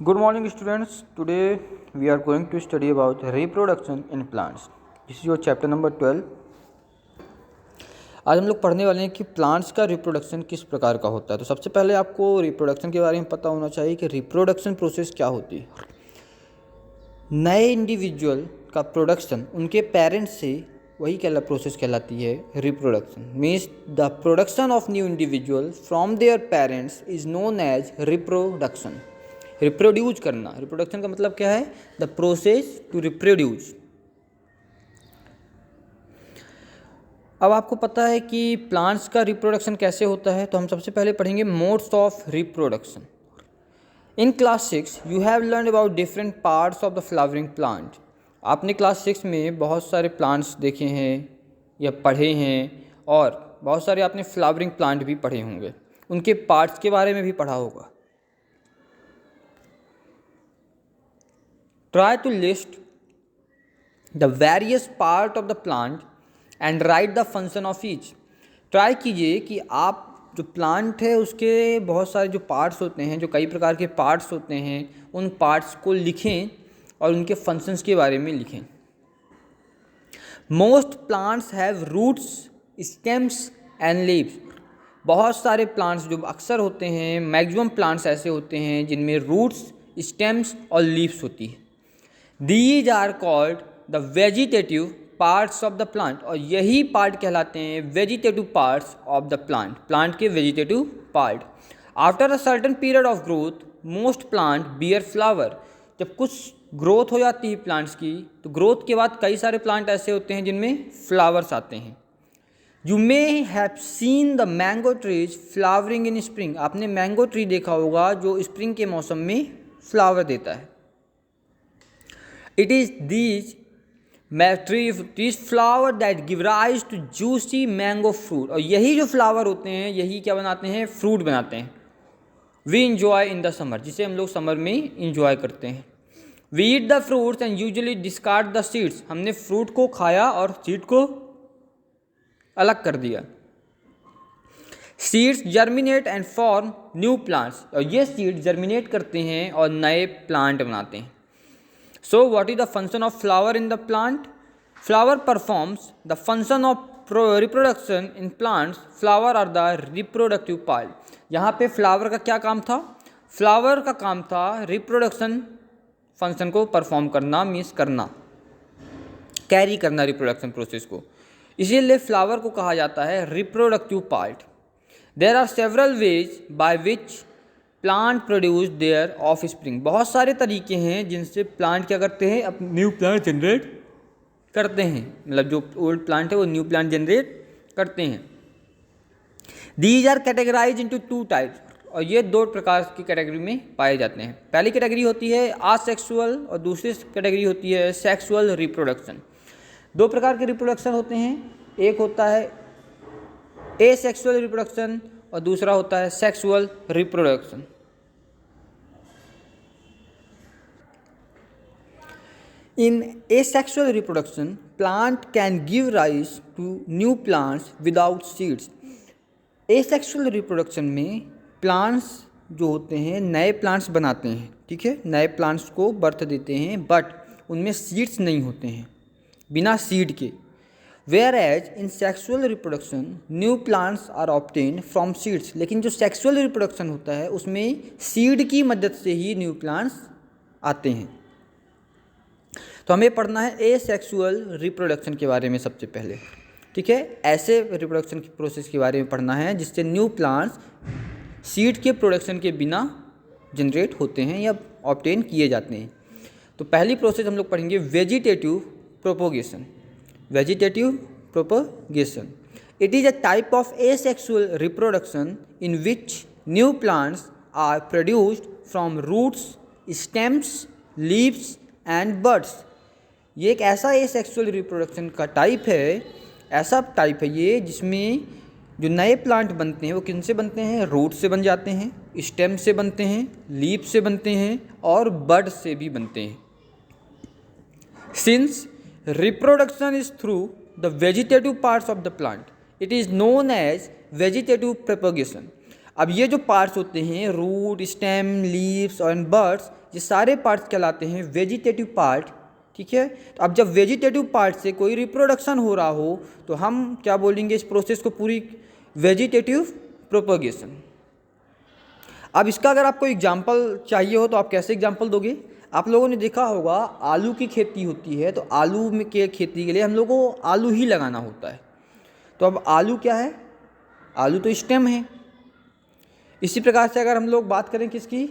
Good morning, students. Today we are going to study about reproduction in plants. This is your chapter number 12. आज हम लोग पढ़ने वाले हैं कि प्लांट्स का रिप्रोडक्शन किस प्रकार का होता है। तो सबसे पहले आपको रिप्रोडक्शन के बारे में पता होना चाहिए कि रिप्रोडक्शन प्रोसेस क्या होती है। नए इंडिविजुअल का प्रोडक्शन उनके पेरेंट्स से वही प्रोसेस कहलाती है reproduction. Means the production of new individual from their parents is known as reproduction. Reproduce करना, रिप्रोडक्शन का मतलब क्या है? The process to reproduce. अब आपको पता है कि प्लांट्स का रिप्रोडक्शन कैसे होता है, तो हम सबसे पहले पढ़ेंगे modes of reproduction. In class 6 you have learn about different parts of the flowering plant. आपने क्लास 6 में बहुत सारे प्लांट्स देखे हैं या पढ़े हैं, और बहुत सारे आपने फ्लावरिंग प्लांट भी पढ़े होंगे, उनके पार्ट्स के बारे में भी पढ़ा होगा। Try to list the various part of the plant and write the function of each. Try कीजिए कि आप जो प्लांट है उसके बहुत सारे जो पार्ट्स होते हैं, जो कई प्रकार के पार्ट्स होते हैं, उन पार्ट्स को लिखें और उनके फंक्शंस के बारे में लिखें। Most plants have roots, stems and leaves. बहुत सारे प्लांट्स जो अक्सर होते हैं, मैक्सिमम प्लांट्स ऐसे होते हैं जिनमें रूट्स, स्टेम्स और लीव्स होती है। These are called the vegetative parts of the plant, और यही पार्ट कहलाते हैं vegetative parts of the plant, plant के vegetative part. After a certain period of growth, most plant bear flower. जब कुछ ग्रोथ हो जाती है प्लांट्स की, तो ग्रोथ के बाद कई सारे प्लांट ऐसे होते हैं जिनमें फ्लावर्स आते हैं। You may have seen the mango trees flowering in spring. आपने मैंगो ट्री देखा होगा जो स्प्रिंग के मौसम में फ्लावर देता है। It is these flower that give rise to juicy mango fruit, और यही जो फ्लावर होते हैं यही क्या बनाते हैं? फ्रूट बनाते हैं। We enjoy in the summer, जिसे हम लोग समर में इंजॉय करते हैं। We eat the fruits and usually discard the seeds. हमने फ्रूट को खाया और सीड को अलग कर दिया। Seeds germinate and form new plants, और ये सीड जर्मिनेट करते हैं और नए प्लांट बनाते हैं। So what is the function of flower in the plant? Flower performs the function of reproduction in plants. Flower are the reproductive part. यहाँ पे फ्लावर का क्या काम था? फ्लावर का काम था रिप्रोडक्शन फंक्शन को परफॉर्म करना, मीन्स करना, कैरी करना रिप्रोडक्शन प्रोसेस को। इसीलिए फ्लावर को कहा जाता है reproductive part. There are several ways by which plant produce their offspring. बहुत सारे तरीके हैं जिनसे प्लांट क्या करते हैं? अपने न्यू प्लांट जनरेट करते हैं, मतलब जो ओल्ड प्लांट है वो न्यू प्लांट जनरेट करते हैं। These are categorise into 2 types, और ये 2 प्रकार की कैटेगरी में पाए जाते हैं। पहली कैटेगरी होती है आसेक्सुअल और दूसरी कैटेगरी होती है सेक्सुअल रिप्रोडक्शन। 2 प्रकार के रिप्रोडक्शन होते हैं, एक होता है एसेक्सुअल रिप्रोडक्शन और दूसरा होता है sexual reproduction. In asexual reproduction, plant can give rise to new plants without seeds. Asexual reproduction में plants जो होते हैं नए plants बनाते हैं, ठीक है, नए plants को बर्थ देते हैं, बट उनमें seeds नहीं होते हैं, बिना seed के। Whereas in sexual reproduction, new plants are obtained from seeds. लेकिन जो sexual reproduction होता है उसमें seed की मदद से ही new plants आते हैं। तो हमें पढ़ना है एसेक्सुअल रिप्रोडक्शन के बारे में सबसे पहले, ठीक है। ऐसे रिप्रोडक्शन की प्रोसेस के बारे में पढ़ना है जिससे न्यू प्लांट्स सीड के प्रोडक्शन के बिना जनरेट होते हैं या ऑब्टेन किए जाते हैं। तो पहली प्रोसेस हम लोग पढ़ेंगे vegetative propagation. Vegetative propagation, it is a type of asexual reproduction in which new plants are produced from roots, stems, leaves and buds. ये एक ऐसा एसेक्सुअल रिप्रोडक्शन का टाइप है, ऐसा टाइप है ये जिसमें जो नए प्लांट बनते हैं वो किन से बनते हैं? रूट से बन जाते हैं, स्टेम से बनते हैं, लीफ से बनते हैं और बड से भी बनते हैं। Since reproduction is through the vegetative parts of the plant, it is known as vegetative propagation. अब ये जो पार्ट्स होते हैं रूट, स्टेम, लीव्स और बर्ड्स, ये सारे पार्ट्स कहलाते हैं वेजिटेटिव पार्ट। ठीक है, तो अब जब वेजिटेटिव पार्ट से कोई रिप्रोडक्शन हो रहा हो तो हम क्या बोलेंगे इस प्रोसेस को, पूरी वेजिटेटिव प्रोपगेशन। अब इसका अगर आपको एग्जाम्पल चाहिए हो तो आप कैसे एग्जाम्पल दोगे? आप लोगों ने देखा होगा आलू की खेती होती है, तो आलू में के खेती के लिए हम लोगों को आलू ही लगाना होता है। तो अब आलू क्या है? आलू तो स्टेम है। इसी प्रकार से अगर हम लोग बात करें किसकी,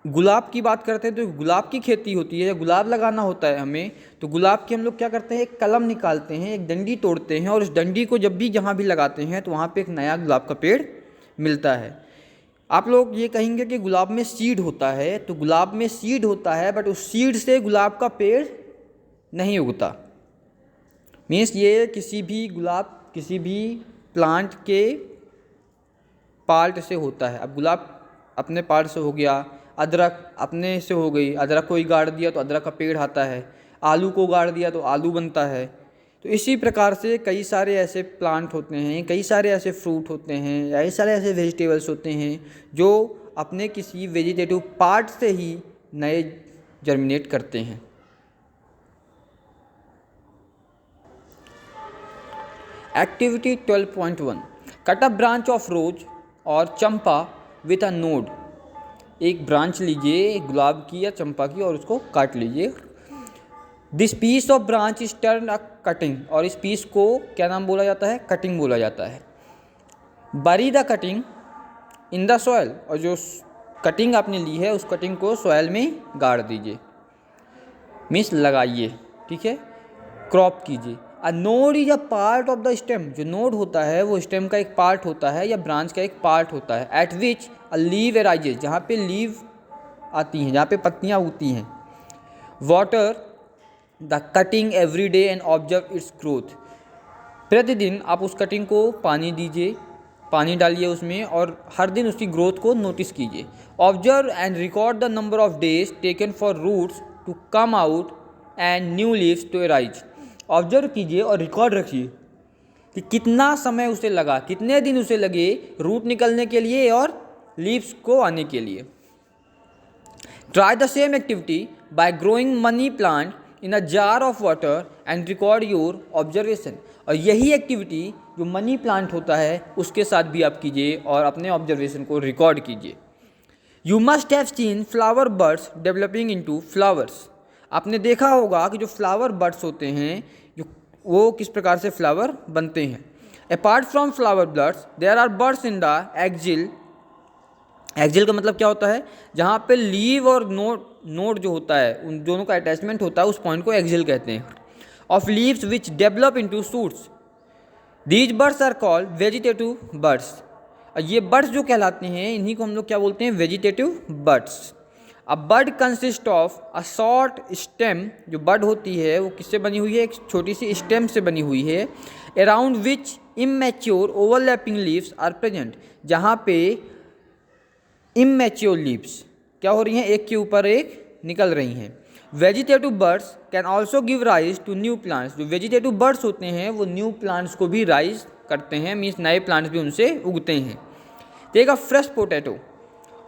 गुलाब की बात करते हैं, तो गुलाब की खेती होती है या गुलाब लगाना होता है हमें, तो गुलाब की हम लोग क्या करते हैं, एक कलम निकालते हैं, एक डंडी तोड़ते हैं और उस डंडी को जब भी जहाँ भी लगाते हैं तो वहाँ पे एक नया गुलाब का पेड़ मिलता है। आप लोग ये कहेंगे कि गुलाब में सीड होता है, तो गुलाब में सीड होता है बट उस सीड से गुलाब का पेड़ नहीं उगता। मीन्स ये किसी भी गुलाब, किसी भी प्लांट के पार्ट से होता है। अब गुलाब अपने पार्ट से हो गया, अदरक अपने से हो गई, अदरक को ही गाड़ दिया तो अदरक का पेड़ आता है, आलू को गाड़ दिया तो आलू बनता है। तो इसी प्रकार से कई सारे ऐसे प्लांट होते हैं, कई सारे ऐसे फ्रूट होते हैं, कई सारे ऐसे वेजिटेबल्स होते हैं जो अपने किसी वेजिटेटिव पार्ट से ही नए जर्मिनेट करते हैं। Activity 12.1, cut a branch of रोज और चंपा विथ अ नोड। एक ब्रांच लीजिए गुलाब की या चंपा की और उसको काट लीजिए। This piece of branch is turn a cutting, और इस पीस को क्या नाम बोला जाता है? कटिंग बोला जाता है। बरी the cutting in the soil, और जो कटिंग आपने ली है उस कटिंग को सॉयल में गाड़ दीजिए, मीन्स लगाइए। ठीक है, क्रॉप कीजिए। A node is a part of the stem, जो नोड होता है वो स्टेम का एक पार्ट होता है या ब्रांच का एक पार्ट होता है। Eight which a leave arises, जहाँ पे लीव आती हैं, जहाँ पे पत्तियाँ उगती हैं। Water the cutting every day and observe it's growth, प्रतिदिन आप उस कटिंग को पानी दीजिए, पानी डालिए उसमें और हर दिन उसकी ग्रोथ को नोटिस कीजिए। Observe and record the number of days taken for roots to come out and new leaves to arise. Observe कीजिए और रिकॉर्ड रखिए कि कितना समय उसे लगा, कितने दिन उसे लगे रूट निकलने के लिए और लीव्स को आने के लिए। Try the same activity by growing money plant in a jar of water and record your observation. और यही एक्टिविटी जो मनी प्लांट होता है उसके साथ भी आप कीजिए और अपने ऑब्जर्वेशन को रिकॉर्ड कीजिए। You must have seen flower birds developing into flowers. आपने देखा होगा कि जो फ्लावर बर्ड्स होते हैं जो वो किस प्रकार से फ्लावर बनते हैं। Apart from flower birds there are birds in the axil. Axil का मतलब क्या होता है? जहाँ पे लीव और नोड जो होता है उन दोनों का अटैचमेंट होता है, उस पॉइंट को एक्जिल कहते हैं। Of leaves which develop into shoots, these buds are called vegetative buds. ये बर्ड्स जो कहलाते हैं इन्हीं को हम लोग क्या बोलते हैं? Vegetative birds. A bird consist of a short stem, जो बर्ड होती है वो किससे बनी हुई है? एक छोटी सी स्टेम से बनी हुई है। Around which immature overlapping leaves are present, जहाँ पे इमैच्योर लीव्स क्या हो रही हैं? एक के ऊपर एक निकल रही हैं। Vegetative buds can also give rise to new plants. जो वेजिटेटिव बर्ड्स होते हैं वो न्यू प्लांट्स को भी राइज करते हैं, मीन्स नए प्लांट्स भी उनसे उगते हैं। Take a fresh potato,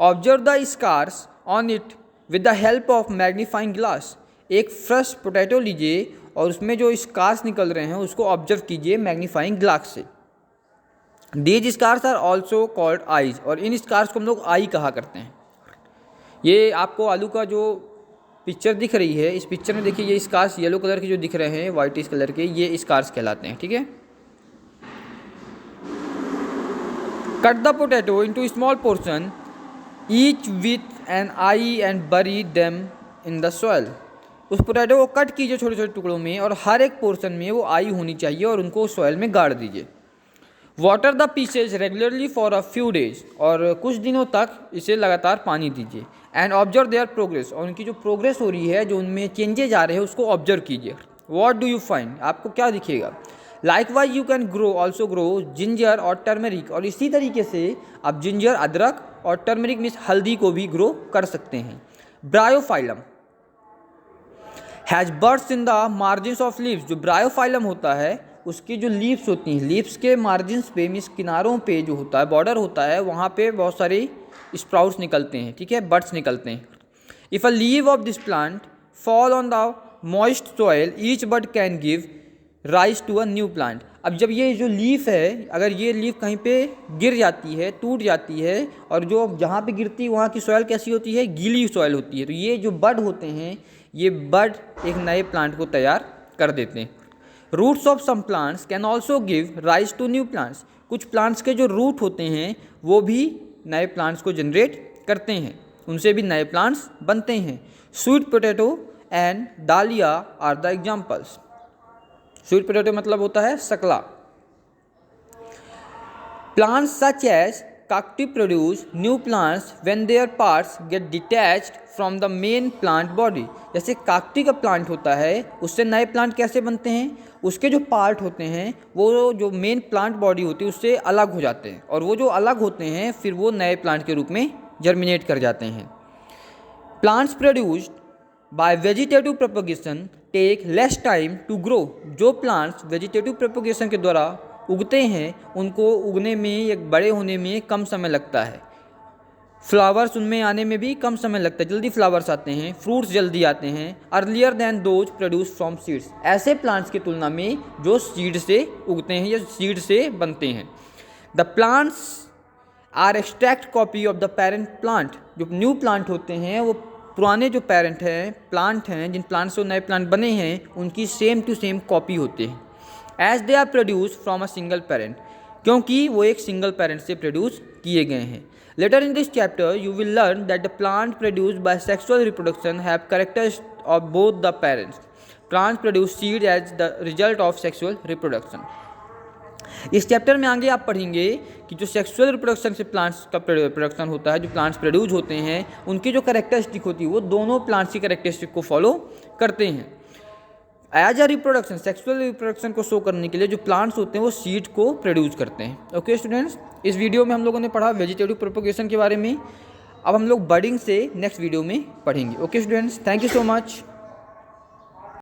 observe the scars on it with the help of magnifying glass. एक फ्रेश पोटैटो लीजिए और उसमें जो स्कार्स निकल रहे हैं उसको ऑब्जर्व कीजिए मैग्नीफाइंग ग्लास से। These scars are also called eyes, और इन स्कार्स को हम लोग आई कहा करते हैं। ये आपको आलू का जो पिक्चर दिख रही है, इस पिक्चर में देखिए ये स्कार्स येलो कलर के जो दिख रहे हैं वाइटिश कलर के, ये स्कार्स कहलाते हैं। ठीक है, cut the potato into small portion each with an I and बरी देम इन द सॉइल। उस पोटैटो को कट कीजिए छोटे छोटे टुकड़ों में और हर एक पोर्शन में वो आई होनी चाहिए और उनको सॉइल में गाड़ दीजिए। Water the pieces regularly for a few days, और कुछ दिनों तक इसे लगातार पानी दीजिए। एंड ऑब्जर्व देयर प्रोग्रेस, और उनकी जो प्रोग्रेस हो रही है, जो उनमें चेंजेज आ रहे हैं उसको ऑब्जर्व कीजिए। व्हाट डू यू फाइंड, आपको क्या दिखेगा? Likewise you can grow also grow ginger और टर्मरिक, और इसी तरीके से आप जिंजर अदरक और टर्मरिक मीन्स हल्दी को भी ग्रो कर सकते हैं। Bryophyllum has birds in the margins of leaves. जो ब्रायोफाइलम होता है उसकी जो लीव्स होती हैं, लीव्स के मार्जिन्स पे मीन्स किनारों पे जो होता है, बॉर्डर होता है, वहाँ पे बहुत सारे स्प्राउट्स निकलते हैं, ठीक है, बड्स निकलते हैं. If a leaf of this plant fall on the moist soil each bud can give rise to a new plant. अब जब ये जो लीफ है, अगर ये लीफ कहीं पे गिर जाती है, टूट जाती है, और जो जहाँ पे गिरती है वहाँ की सॉइल कैसी होती है, गीली सॉइल होती है, तो ये जो बड होते हैं, ये बड एक नए प्लांट को तैयार कर देते हैं. Roots of some plants can also give rise to new plants. कुछ प्लांट्स के जो रूट होते हैं वो भी नए प्लांट्स को जनरेट करते हैं, उनसे भी नए प्लांट्स बनते हैं. Sweet potato and dahlia are the examples. Sweet potato मतलब होता है सकला. Plants such as cacti produce new plants when their parts get detached from the main plant body. जैसे काकटी का प्लांट होता है, उससे नए प्लांट कैसे बनते हैं, उसके जो पार्ट होते हैं वो जो मेन प्लांट बॉडी होती है उससे अलग हो जाते हैं, और वो जो अलग होते हैं फिर वो नए प्लांट के रूप में जर्मिनेट कर जाते हैं. Plants produced by vegetative propagation take less time to grow. जो प्लांट्स वेजिटेटिव प्रोपगेशन के द्वारा उगते हैं उनको उगने में या बड़े होने में कम समय लगता है. फ्लावर्स उनमें आने में भी कम समय लगता है, जल्दी फ्लावर्स आते हैं, फ्रूट्स जल्दी आते हैं. Earlier then those produce from seeds. ऐसे प्लांट्स की तुलना में जो सीड से उगते हैं या सीड से बनते हैं. The plants are extract copy of the parent plant. जो न्यू प्लांट होते हैं वो पुराने जो पेरेंट हैं, प्लांट हैं, जिन प्लांट से नए प्लांट बने हैं, उनकी सेम टू सेम कॉपी होते हैं. As they are produce from a single parent, क्योंकि वो एक सिंगल पेरेंट से प्रोड्यूस किए गए हैं. Later in this chapter you will learn that the plant produced by sexual reproduction have characters of both the parents. Plants produce seed as the result of sexual reproduction. इस chapter में आगे आप पढ़ेंगे कि जो सेक्सुअल रिप्रोडक्शन से plants का production होता है, जो प्लांट्स प्रोड्यूस होते हैं, उनकी जो कैरेक्टरिस्टिक होती है वो दोनों प्लांट्स की कैरेक्टरिस्टिक को फॉलो करते हैं. As a reproduction, sexual reproduction को शो करने के लिए जो प्लांट्स होते हैं वो सीड को प्रोड्यूस करते हैं. ओके स्टूडेंट्स, इस वीडियो में हम लोगों ने पढ़ा वेजिटेटिव प्रोपगेशन के बारे में. अब हम लोग बडिंग से नेक्स्ट वीडियो में पढ़ेंगे. Okay students, thank you so much.